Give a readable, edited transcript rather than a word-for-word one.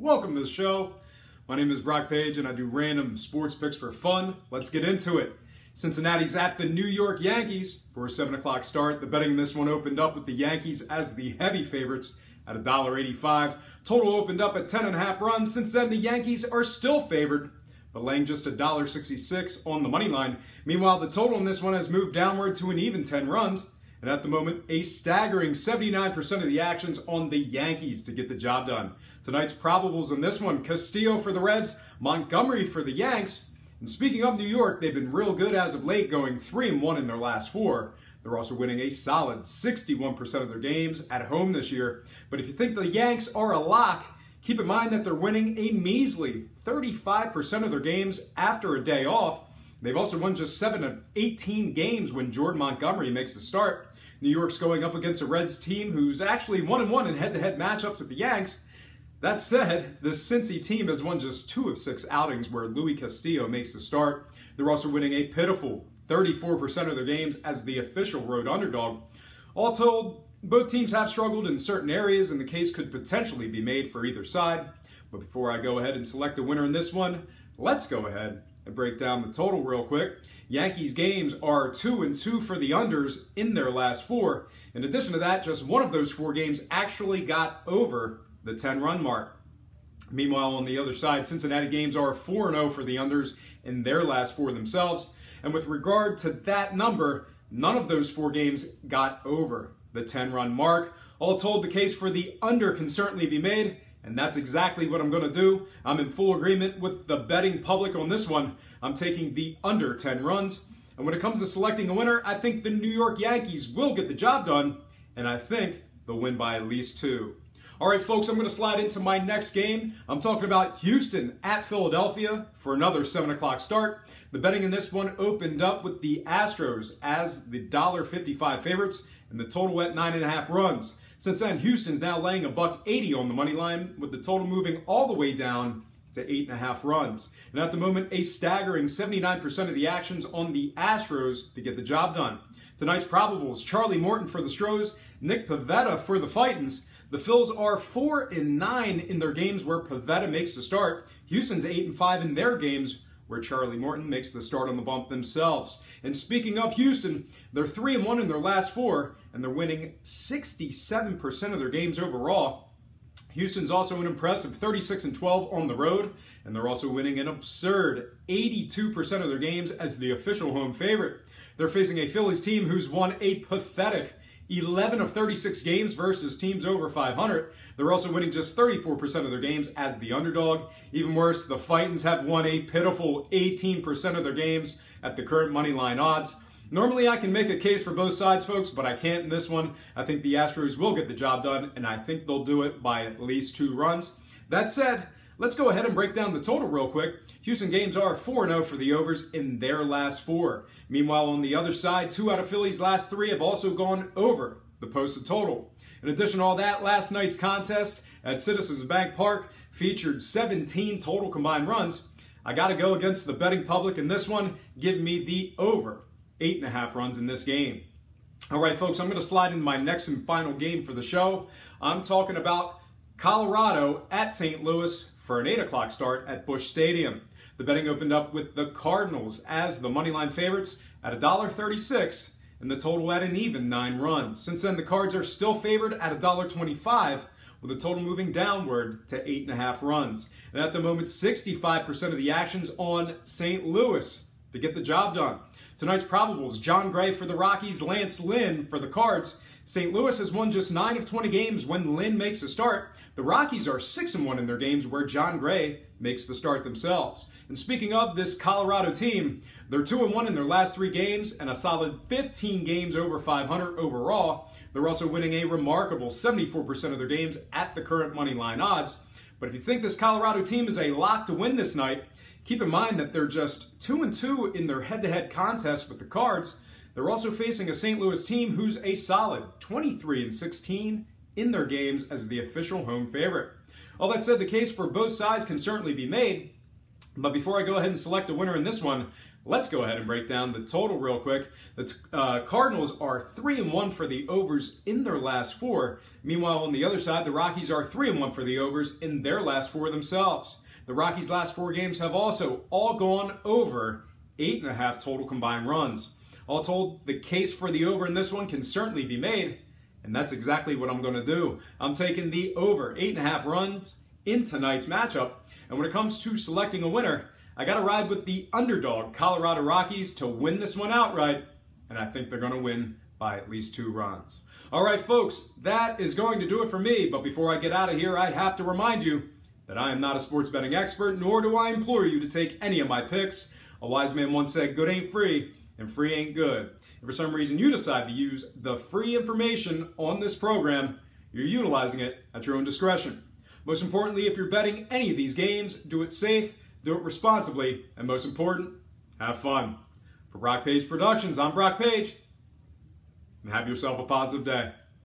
Welcome to the show. My name is Brock Page and I do random sports picks for fun. Let's get into it. Cincinnati's at the New York Yankees for a 7 o'clock start. The betting in this one opened up with the Yankees as the heavy favorites at $1.85. Total opened up at 10.5 runs. Since then, the Yankees are still favored, but laying just $1.66 on the money line. Meanwhile, the total in this one has moved downward to an even 10 runs. And at the moment, a staggering 79% of the action's on the Yankees to get the job done. Tonight's probables in this one: Castillo for the Reds, Montgomery for the Yanks. And speaking of New York, they've been real good as of late, going 3-1 in their last 4. They're also winning a solid 61% of their games at home this year. But if you think the Yanks are a lock, keep in mind that they're winning a measly 35% of their games after a day off. They've also won just 7 of 18 games when Jordan Montgomery makes the start. New York's going up against a Reds team who's actually 1-1 in head-to-head matchups with the Yanks. That said, the Cincy team has won just 2 of 6 outings where Luis Castillo makes the start. They're also winning a pitiful 34% of their games as the official road underdog. All told, both teams have struggled in certain areas and the case could potentially be made for either side. But before I go ahead and select a winner in this one, let's go ahead and break down the total real quick. Yankees games are 2-2 for the unders in their last 4. In addition to that, just one of those 4 games actually got over the 10-run mark. Meanwhile, on the other side, Cincinnati games are 4-0 for the unders in their last 4 themselves. And with regard to that number, none of those 4 games got over the 10-run mark. All told, the case for the under can certainly be made, and that's exactly what I'm going to do. I'm in full agreement with the betting public on this one. I'm taking the under 10 runs. And when it comes to selecting a winner, I think the New York Yankees will get the job done, and I think they'll win by at least 2. All right, folks, I'm going to slide into my next game. I'm talking about Houston at Philadelphia for another 7 o'clock start. The betting in this one opened up with the Astros as the $1.55 favorites, and the total at 9.5 runs. Since then, Houston's now laying $1.80 on the money line, with the total moving all the way down to 8.5 runs. And at the moment, a staggering 79% of the action's on the Astros to get the job done. Tonight's probables: Charlie Morton for the Stros, Nick Pivetta for the Fightins. The Phils are 4-9 in their games where Pivetta makes the start. Houston's 8-5 in their games where Charlie Morton makes the start on the bump themselves. And speaking of Houston, they're 3-1 in their last 4, and they're winning 67% of their games overall. Houston's also an impressive 36-12 on the road, and they're also winning an absurd 82% of their games as the official home favorite. They're facing a Phillies team who's won a pathetic 11 of 36 games versus teams over 500. They're also winning just 34% of their games as the underdog. Even worse, the Fightins have won a pitiful 18% of their games at the current money line odds. Normally I can make a case for both sides, folks, but I can't in this one. I think the Astros will get the job done, and I think they'll do it by at least 2 runs. That said, let's go ahead and break down the total real quick. Houston games are 4-0 for the overs in their last 4. Meanwhile, on the other side, 2 out of Philly's last 3 have also gone over the posted total. In addition to all that, last night's contest at Citizens Bank Park featured 17 total combined runs. I got to go against the betting public in this one. Give me the over 8.5 runs in this game. All right, folks, I'm going to slide into my next and final game for the show. I'm talking about Colorado at St. Louis for an 8 o'clock start at Busch Stadium. The betting opened up with the Cardinals as the moneyline favorites at $1.36 and the total at an even 9 runs. Since then, the Cards are still favored at $1.25 with the total moving downward to 8.5 runs. And at the moment, 65% of the action's on St. Louis to get the job done. Tonight's probables: John Gray for the Rockies, Lance Lynn for the Cards. St. Louis has won just 9 of 20 games when Lynn makes a start. The Rockies are 6-1 in their games where John Gray makes the start themselves. And speaking of this Colorado team, they're 2-1 in their last 3 games and a solid 15 games over 500 overall. They're also winning a remarkable 74% of their games at the current money line odds. But if you think this Colorado team is a lock to win this night, keep in mind that they're just 2-2 in their head-to-head contest with the Cards. They're also facing a St. Louis team who's a solid 23-16 in their games as the official home favorite. All that said, the case for both sides can certainly be made. But before I go ahead and select a winner in this one, Let's go ahead and break down the total real quick. The Cardinals are 3-1 for the overs in their last 4. Meanwhile, on the other side, the Rockies are 3-1 for the overs in their last 4 themselves. The Rockies' last 4 games have also all gone over 8.5 total combined runs. All told, the case for the over in this one can certainly be made, and that's exactly what I'm going to do. I'm taking the over 8.5 runs in tonight's matchup, and when it comes to selecting a winner, I got to ride with the underdog Colorado Rockies to win this one outright, and I think they're going to win by at least 2 runs. All right, folks, that is going to do it for me, but before I get out of here, I have to remind you that I am not a sports betting expert, nor do I implore you to take any of my picks. A wise man once said, good ain't free, and free ain't good. If for some reason you decide to use the free information on this program, you're utilizing it at your own discretion. Most importantly, if you're betting any of these games, do it safe, do it responsibly, and most important, have fun. For Brock Page Productions, I'm Brock Page, and have yourself a positive day.